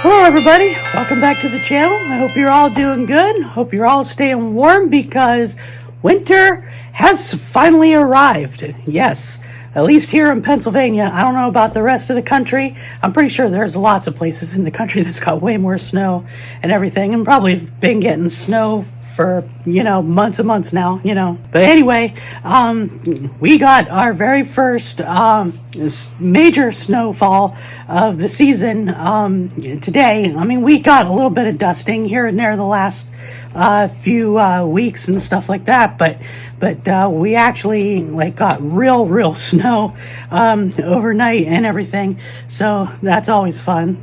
Hello everybody, welcome back to the channel. I hope you're all doing good. Hope you're all staying warm because winter has finally arrived. Yes, at least here in Pennsylvania. I don't know about the rest of the country. I'm pretty sure there's lots of places in the country that's got way more snow and everything, and probably been getting snow for, months and months now, But anyway, we got our very first major snowfall of the season today. I mean, we got a little bit of dusting here and there the last few weeks and stuff like that, but we actually got real snow overnight and everything. So that's always fun,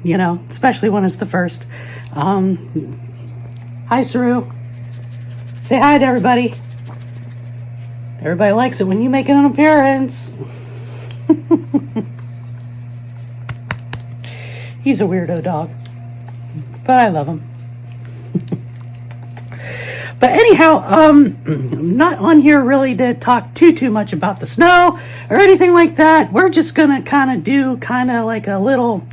especially when it's the first. Hi, Saru. Say hi to everybody. Everybody likes it when you make an appearance. He's a weirdo dog, but I love him. But anyhow, I'm not on here really to talk too much about the snow or anything like that. We're just gonna do like a little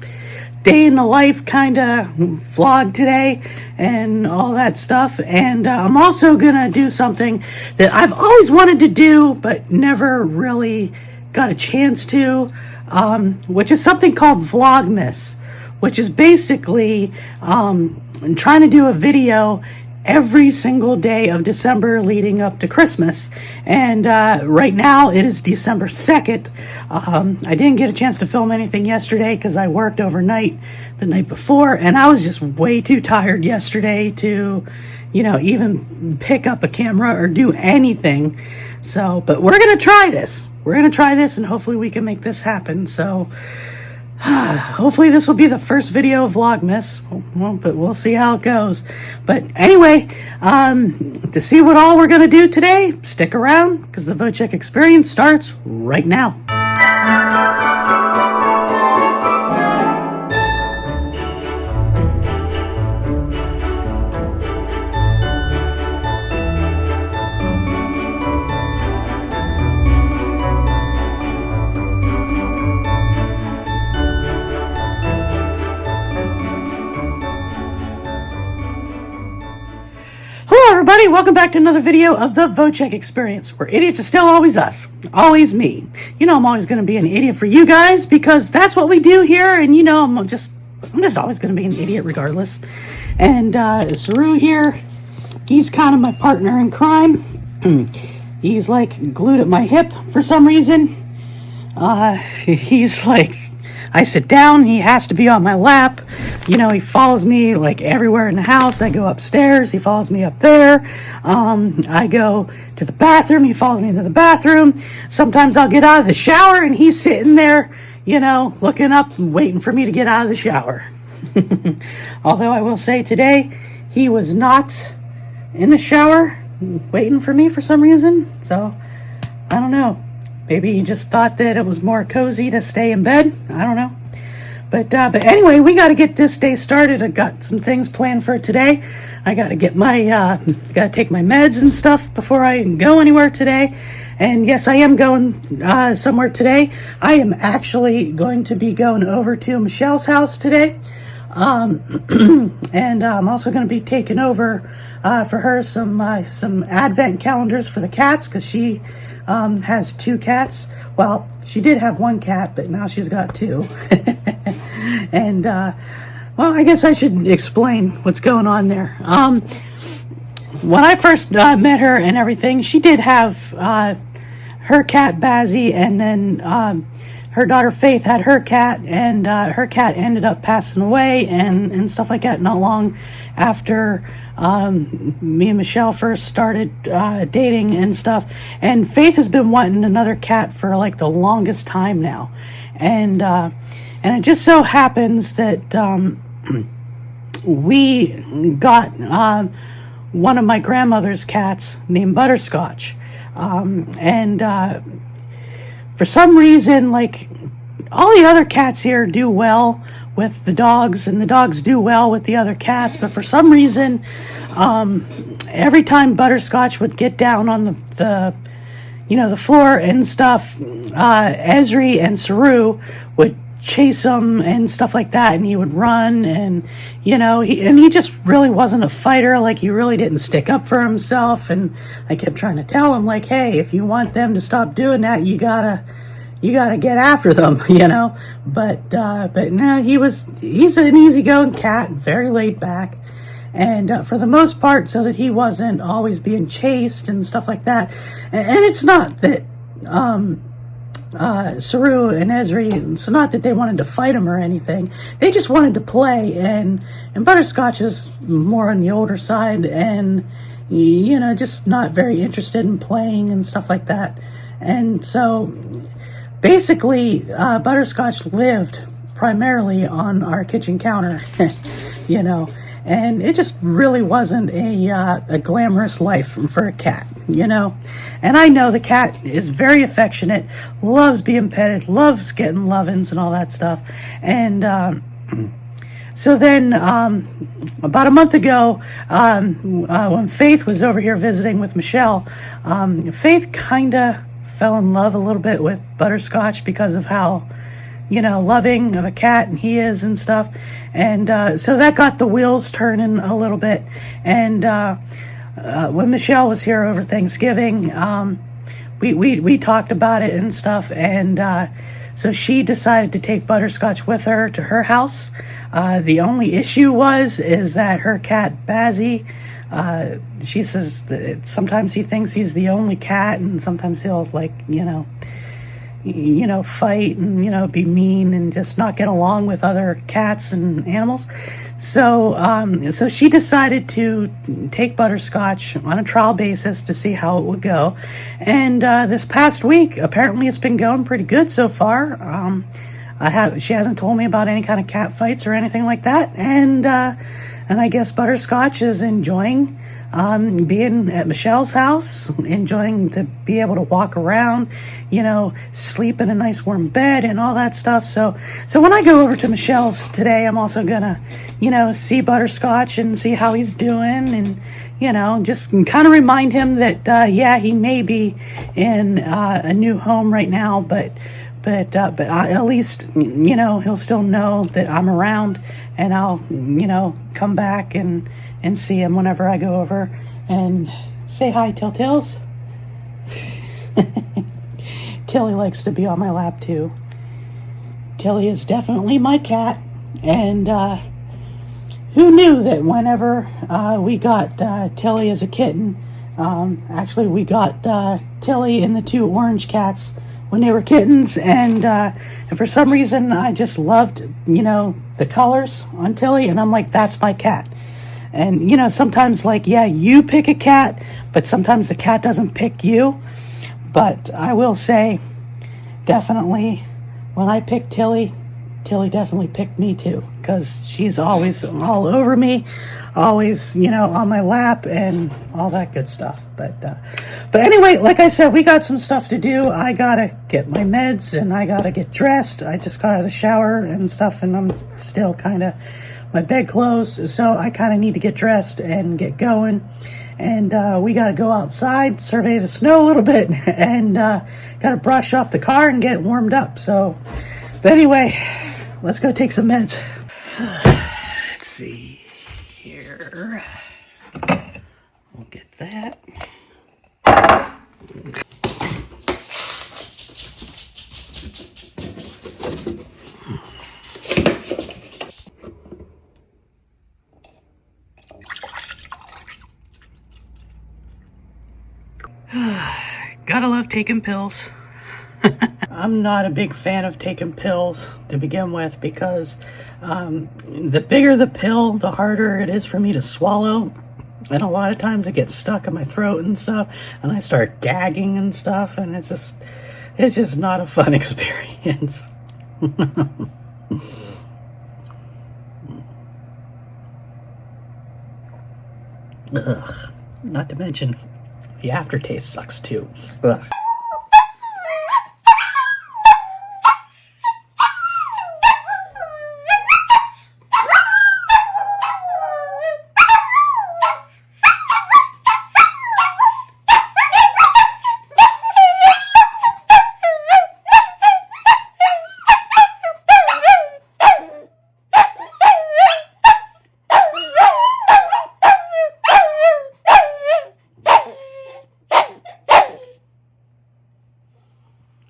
day in the life kind of vlog today and all that stuff. And I'm also gonna do something that I've always wanted to do but never really got a chance to, which is something called vlogmas, which is basically trying to do a video every single day of December leading up to Christmas. And right now it is December 2nd. I didn't get a chance to film anything yesterday because I worked overnight the night before, and I was just way too tired yesterday to, even pick up a camera or do anything. So, but we're going to try this. We're going to try this, and hopefully we can make this happen. So, hopefully this will be the first video of Vlogmas, well, but we'll see how it goes. But anyway, to see what all we're going to do today, stick around because the Vochek experience starts right now. Everybody, welcome back to another video of the Vochek experience, where idiots are still always us, always me. I'm always going to be an idiot for you guys because that's what we do here, and I'm just always going to be an idiot regardless. And Saru here, he's kind of my partner in crime. He's like glued at my hip for some reason. He's like, I sit down, he has to be on my lap. He follows me like everywhere in the house. I go upstairs, he follows me up there. I go to the bathroom, he follows me to the bathroom. Sometimes I'll get out of the shower and he's sitting there, looking up and waiting for me to get out of the shower. Although I will say today, he was not in the shower waiting for me for some reason. So, I don't know. Maybe he just thought that it was more cozy to stay in bed. I don't know. But anyway, we got to get this day started. I got some things planned for today. I got to get my, got to take my meds and stuff before I go anywhere today. And yes, I am going somewhere today. I am actually going to be going over to Michele's house today. And I'm also going to be taking over for her some advent calendars for the cats, because she has 2 cats. Well, she did have 1 cat, but now she's got 2. And well, I guess I should explain what's going on there. When I first met her and everything, she did have her cat Bazzy, and then her daughter Faith had her cat, and her cat ended up passing away and stuff like that not long after me and Michele first started dating and stuff. And Faith has been wanting another cat for like the longest time now, and it just so happens that we got one of my grandmother's cats named Butterscotch, and for some reason, like, all the other cats here do well with the dogs, and the dogs do well with the other cats, but for some reason, every time Butterscotch would get down on the floor and stuff, Esri and Saru would chase him and stuff like that, and he would run, and he just really wasn't a fighter. Like, he really didn't stick up for himself. And I kept trying to tell him, like, hey, if you want them to stop doing that, you gotta get after them, but no, he's an easygoing cat, very laid back, and for the most part, so that he wasn't always being chased and stuff like that. And it's not that Saru and Esri, it's not that they wanted to fight him or anything. They just wanted to play, and Butterscotch is more on the older side, and just not very interested in playing and stuff like that. And so basically, Butterscotch lived primarily on our kitchen counter, and it just really wasn't a glamorous life for a cat, And I know the cat is very affectionate, loves being petted, loves getting lovin's and all that stuff. And so then about a month ago, when Faith was over here visiting with Michele, Faith kind of fell in love a little bit with Butterscotch because of how loving of a cat and he is and stuff. And so that got the wheels turning a little bit. And when Michele was here over Thanksgiving, we talked about it and stuff. And so she decided to take Butterscotch with her to her house. The only issue is that her cat Bazzy, she says that sometimes he thinks he's the only cat, and sometimes he'll fight and be mean and just not get along with other cats and animals. So she decided to take Butterscotch on a trial basis to see how it would go. And this past week, apparently it's been going pretty good so far. She hasn't told me about any kind of cat fights or anything like that. And I guess Butterscotch is enjoying being at Michele's house, enjoying to be able to walk around, sleep in a nice warm bed and all that stuff. So when I go over to Michele's today, I'm also gonna, see Butterscotch and see how he's doing, and just kind of remind him that he may be in a new home right now, but at least he'll still know that I'm around, and I'll come back and see him whenever I go over and say hi, Tills. Tilly likes to be on my lap too. Tilly is definitely my cat, and who knew that whenever we got Tilly as a kitten, actually we got Tilly and the two orange cats when they were kittens, and for some reason I just loved the colors on Tilly, and I'm like, that's my cat. And sometimes, like, you pick a cat, but sometimes the cat doesn't pick you. But I will say, definitely, when I picked Tilly definitely picked me too, because she's always all over me, always on my lap and all that good stuff. But anyway, like I said, we got some stuff to do. I gotta get my meds, and I gotta get dressed. I just got out of the shower and stuff, and I'm still kind of my bedclothes, so I kind of need to get dressed and get going. And we got to go outside, survey the snow a little bit, and got to brush off the car and get warmed up. So, but anyway, let's go take some meds. Let's see here. We'll get that. Gotta love taking pills. I'm not a big fan of taking pills to begin with, because the bigger the pill, the harder it is for me to swallow. And a lot of times it gets stuck in my throat and stuff, and I start gagging and stuff, and it's just not a fun experience. Ugh. Not to mention, the aftertaste sucks too. Ugh.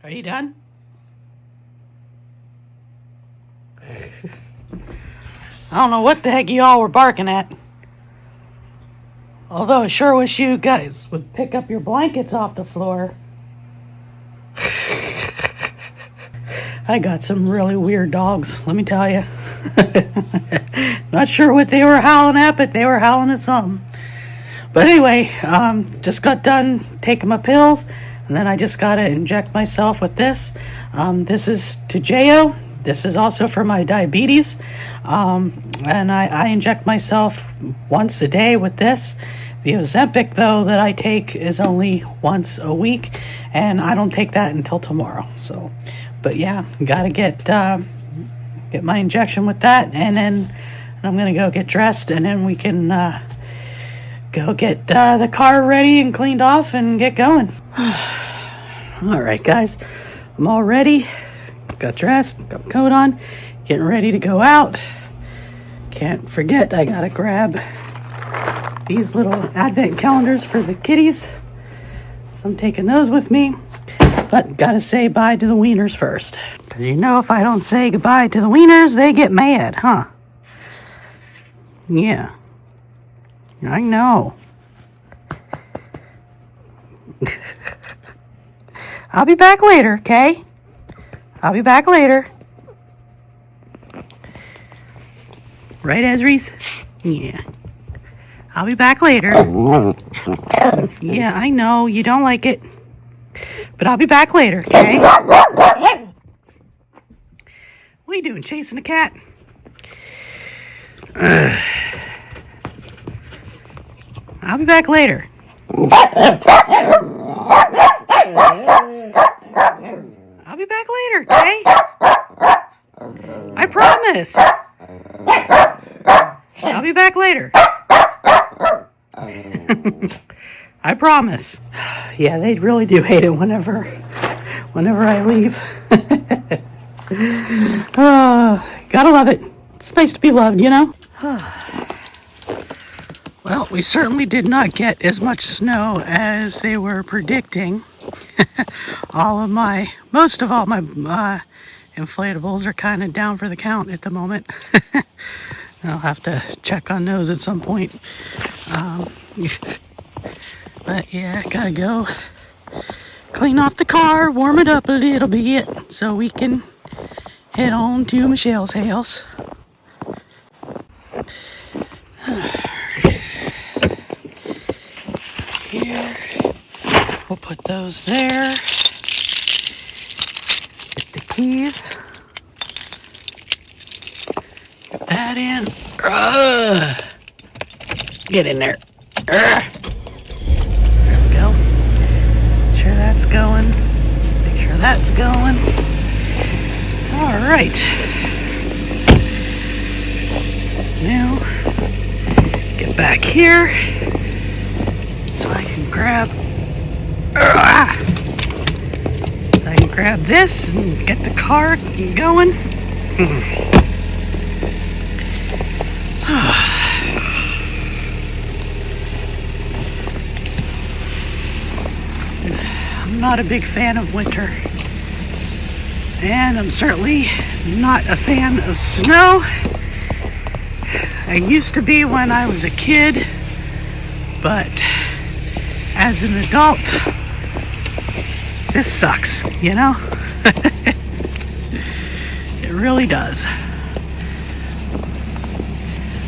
Are you done? I don't know what the heck y'all were barking at. Although I sure wish you guys would pick up your blankets off the floor. I got some really weird dogs, let me tell you. Not sure what they were howling at, but they were howling at something. But anyway, just got done taking my pills, and then I just got to inject myself with this. This is Toujeo. This is also for my diabetes. And I inject myself once a day with this. The Ozempic, though, that I take is only once a week, and I don't take that until tomorrow. So, but yeah, gotta get my injection with that, and then I'm gonna go get dressed, and then we can go get the car ready and cleaned off and get going. All right, guys, I'm all ready. Got dressed, got a coat on, getting ready to go out. Can't forget, I gotta grab these little advent calendars for the kitties. So I'm taking those with me. But gotta say bye to the wieners first. Because you know if I don't say goodbye to the wieners, they get mad, huh? Yeah. I know. I'll be back later, okay? I'll be back later. Right, Ezri's? Yeah. I'll be back later. Yeah, I know. You don't like it. But I'll be back later, okay? What are you doing? Chasing a cat? I'll be back later. I'll be back later, okay? I promise. I'll be back later. I promise. Yeah, they really do hate it whenever I leave. Gotta love it. It's nice to be loved, you know? Well, we certainly did not get as much snow as they were predicting. Most of all my inflatables are kind of down for the count at the moment. I'll have to check on those at some point. But yeah, gotta go clean off the car, warm it up a little bit so we can head on to Michelle's house. Here, we'll put those there. Get the keys. Put that in. Get in there. There we go. Make sure that's going. Make sure that's going. All right. Now, get back here so I can grab. So I can grab this and get the car going. I'm not a big fan of winter, and I'm certainly not a fan of snow. I used to be when I was a kid, but as an adult, this sucks, you know? It really does.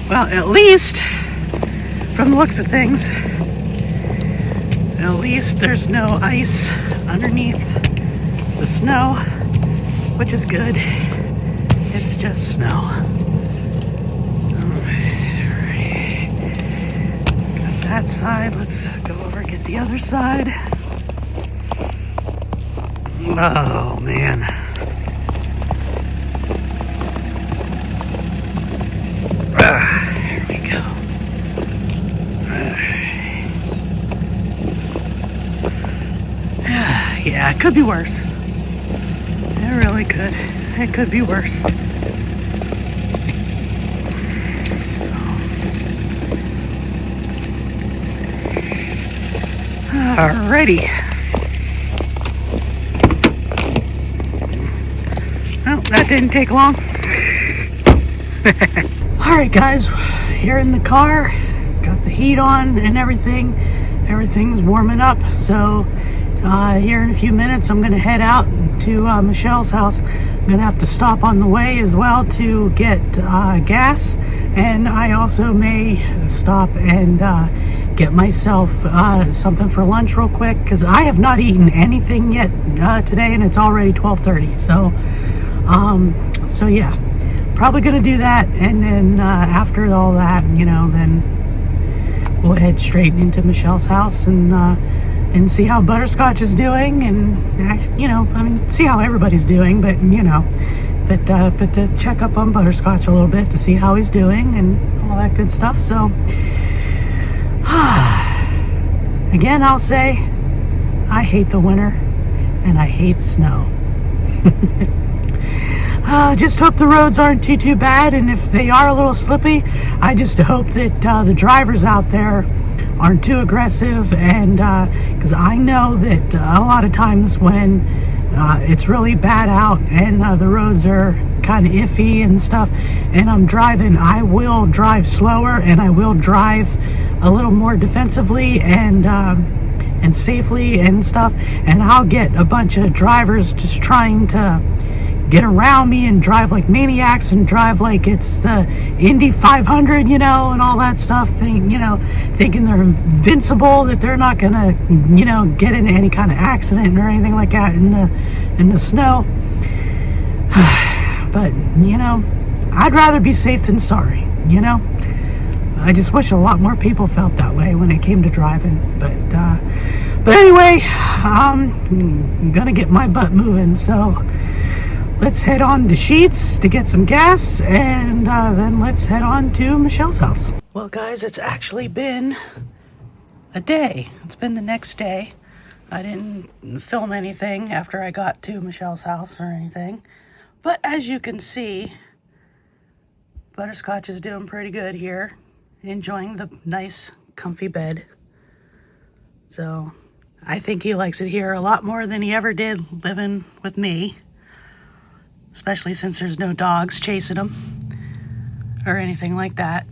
Well, at least, from the looks of things, at least there's no ice underneath the snow, which is good. It's just snow. So, right. Got that side. Let's go over and get the other side. Oh, man. Here we go. Yeah, it could be worse. It really could. It could be worse. So, alrighty. That didn't take long. Alright guys, here in the car, got the heat on and everything. Everything's warming up, so here in a few minutes I'm going to head out to Michelle's house. I'm going to have to stop on the way as well to get gas, and I also may stop and get myself something for lunch real quick, because I have not eaten anything yet today, and it's already 12:30. So yeah, probably going to do that, and then after all that, then we'll head straight into Michelle's house and see how Butterscotch is doing, and see how everybody's doing, but but to check up on Butterscotch a little bit to see how he's doing and all that good stuff. So again, I'll say I hate the winter and I hate snow. Just hope the roads aren't too bad, and if they are a little slippy, I just hope that the drivers out there aren't too aggressive, and because I know that a lot of times when it's really bad out and the roads are kind of iffy and stuff, and I'm driving, I will drive slower and I will drive a little more defensively and safely and stuff, and I'll get a bunch of drivers just trying to get around me and drive like maniacs and drive like it's the Indy 500, and all that stuff, thinking they're invincible, that they're not gonna, get into any kind of accident or anything like that in the snow. But, I'd rather be safe than sorry, I just wish a lot more people felt that way when it came to driving. But anyway, I'm gonna get my butt moving, so let's head on to Sheetz to get some gas, and then let's head on to Michelle's house. Well, guys, it's actually been a day. It's been the next day. I didn't film anything after I got to Michelle's house or anything. But as you can see, Butterscotch is doing pretty good here, enjoying the nice, comfy bed. So I think he likes it here a lot more than he ever did living with me. Especially since there's no dogs chasing him or anything like that.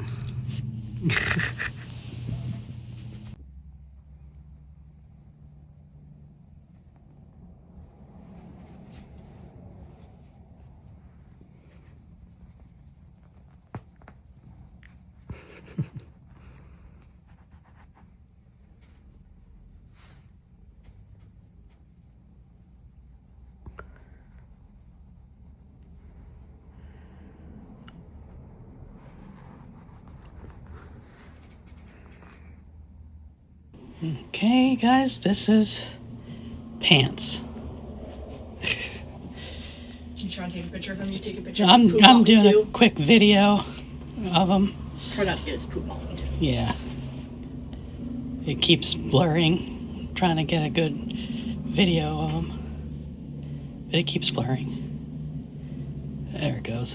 Okay, guys, this is Pants. You trying to take a picture of him? You take a picture. I'm doing a quick video of him. Try not to get his poop all into. Yeah. It keeps blurring. I'm trying to get a good video of him, but it keeps blurring. There it goes.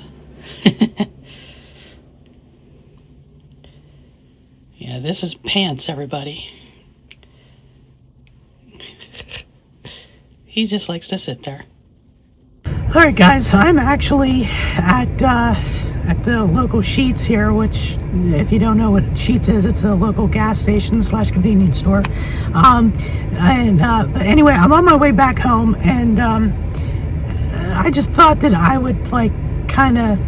Yeah, this is Pants, everybody. He just likes to sit there. Alright guys, I'm actually at the local Sheetz here, which, if you don't know what Sheetz is, it's a local gas station / convenience store. But anyway, I'm on my way back home, and I just thought that I would kind of,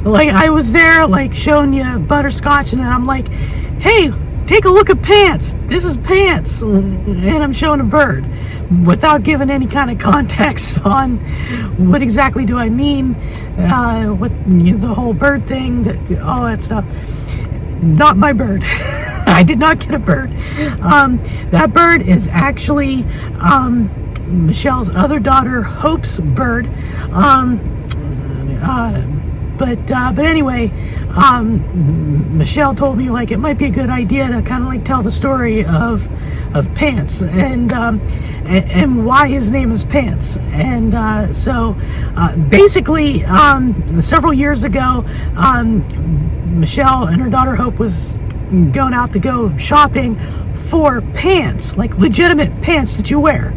I was there showing you Butterscotch, and then I'm like, hey, take a look at Pants. This is Pants. And I'm showing a bird without giving any kind of context on what exactly do I mean with the whole bird thing, all that stuff. Not my bird. I did not get a bird. That bird is actually Michelle's other daughter, Hope's bird. But anyway, Michele told me it might be a good idea to kind of tell the story of Pants and why his name is Pants. And so basically, several years ago, Michele and her daughter Hope was going out to go shopping for pants, legitimate pants that you wear.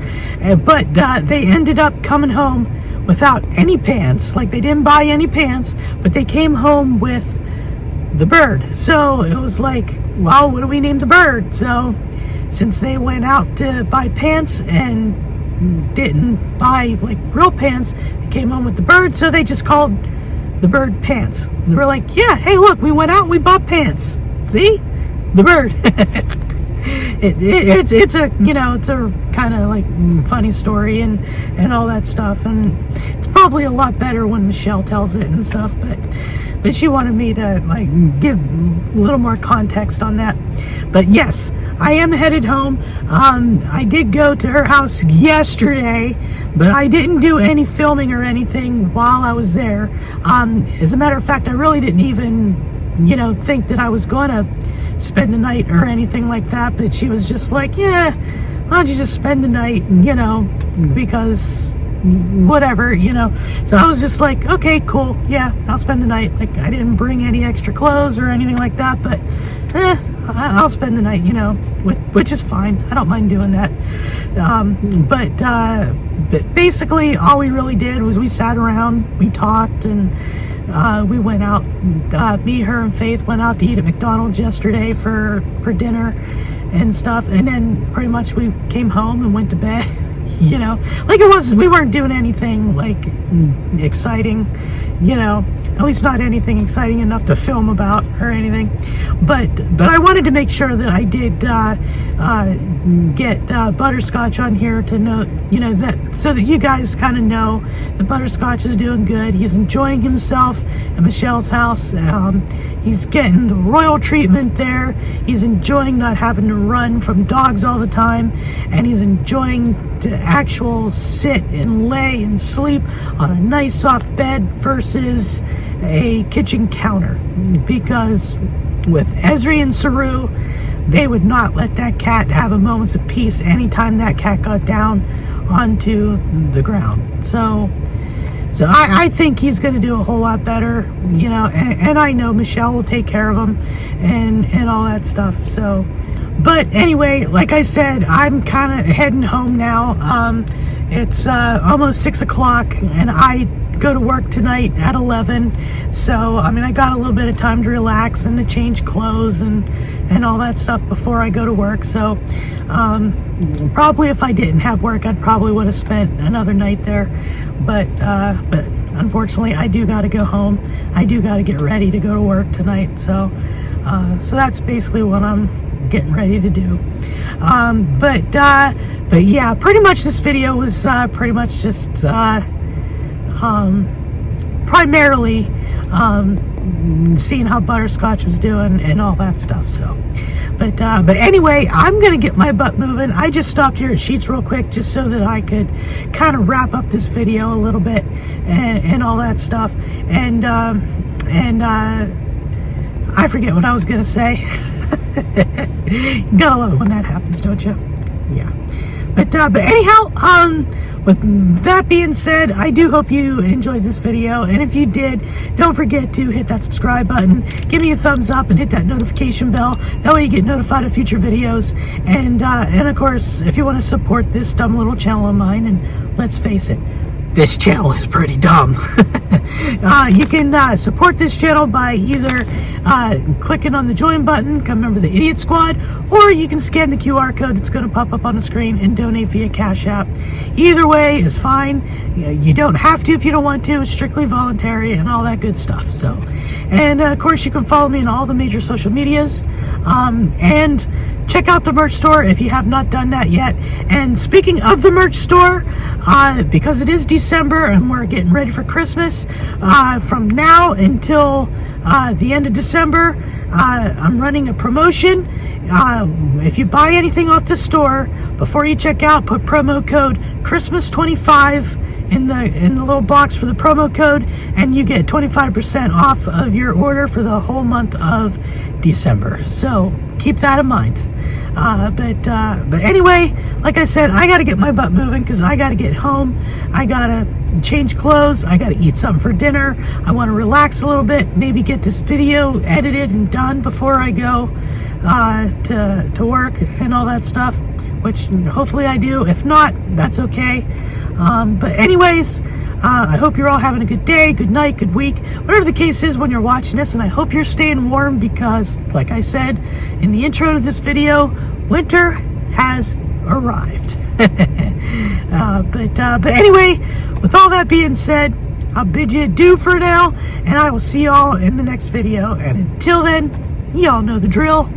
But they ended up coming home without any pants. Like, they didn't buy any pants, but they came home with the bird. So it was like, well, what do we name the bird? So since they went out to buy pants and didn't buy like real pants, they came home with the bird, so they just called the bird Pants. They were like, yeah, hey, look, we went out and we bought pants. See? The bird. It's a, you know, it's a kind of like funny story and all that stuff, and it's probably a lot better when Michele tells it and stuff, but she wanted me to like give a little more context on that. But yes, I am headed home. I did go to her house yesterday, but I didn't do any filming or anything while I was there. As a matter of fact, I really didn't even, you know, think that I was gonna spend the night or anything like that, but she was just like, yeah, why don't you just spend the night, you know, because whatever, you know. So I was just like, okay, cool, yeah, I'll spend the night. Like, I didn't bring any extra clothes or anything like that, but I'll spend the night, you know, which is fine. I don't mind doing that. But basically all we really did was we sat around, we talked, and we went out. Me, her, and Faith went out to eat at McDonald's yesterday for dinner and stuff, and then pretty much we came home and went to bed. You know, like, we weren't doing anything like exciting, you know, at least not anything exciting enough to film about or anything, but I wanted to make sure that I did get Butterscotch on here to know, you know, that so that you guys kind of know that Butterscotch is doing good. He's enjoying himself at Michele's house. He's getting the royal treatment there. He's enjoying not having to run from dogs all the time, and he's enjoying to actual sit and lay and sleep on a nice soft bed versus a kitchen counter, because with Esri and Saru, they would not let that cat have a moment's of peace anytime that cat got down onto the ground. So I think he's going to do a whole lot better, you know, and I know Michele will take care of him and all that stuff. So, but anyway, like I said, I'm kind of heading home now. It's almost 6 o'clock, and I go to work tonight at 11. So, I mean, I got a little bit of time to relax and to change clothes and all that stuff before I go to work. So, probably if I didn't have work, I probably would have spent another night there. But unfortunately, I do got to go home. I do got to get ready to go to work tonight. So that's basically what I'm getting ready to do. But yeah, pretty much this video was pretty much just primarily seeing how Butterscotch was doing and all that stuff. So, but anyway, I'm gonna get my butt moving. I just stopped here at Sheetz real quick just so that I could kind of wrap up this video a little bit and all that stuff. And I forget what I was gonna say. Gotta love it when that happens, don't you? Yeah. But anyhow, with that being said, I do hope you enjoyed this video, and if you did, don't forget to hit that subscribe button, give me a thumbs up, and hit that notification bell. That way you get notified of future videos, and of course, if you want to support this dumb little channel of mine, and let's face it, this channel is pretty dumb. You can support this channel by either clicking on the join button, come member of the Idiot Squad, or you can scan the QR code that's going to pop up on the screen and donate via Cash App. Either way is fine. You don't have to if you don't want to. It's strictly voluntary and all that good stuff. So, and of course, you can follow me on all the major social medias, and check out the merch store if you have not done that yet. And speaking of the merch store, because it is December and we're getting ready for Christmas, from now until the end of December, I'm running a promotion. If you buy anything off the store, before you check out, put promo code Christmas25 in the little box for the promo code, and you get 25% off of your order for the whole month of December. So keep that in mind. But anyway, like I said, I got to get my butt moving because I got to get home. I got to change clothes. I got to eat something for dinner. I want to relax a little bit, maybe get this video edited and done before I go to work and all that stuff. which hopefully I do. If not, that's okay. But anyways, I hope you're all having a good day, good night, good week, whatever the case is when you're watching this, and I hope you're staying warm because, like I said in the intro to this video, winter has arrived. But anyway, with all that being said, I'll bid you adieu for now, and I will see y'all in the next video. And until then, y'all know the drill.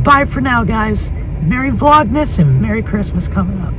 Bye for now, guys. Merry Vlogmas and Merry Christmas coming up.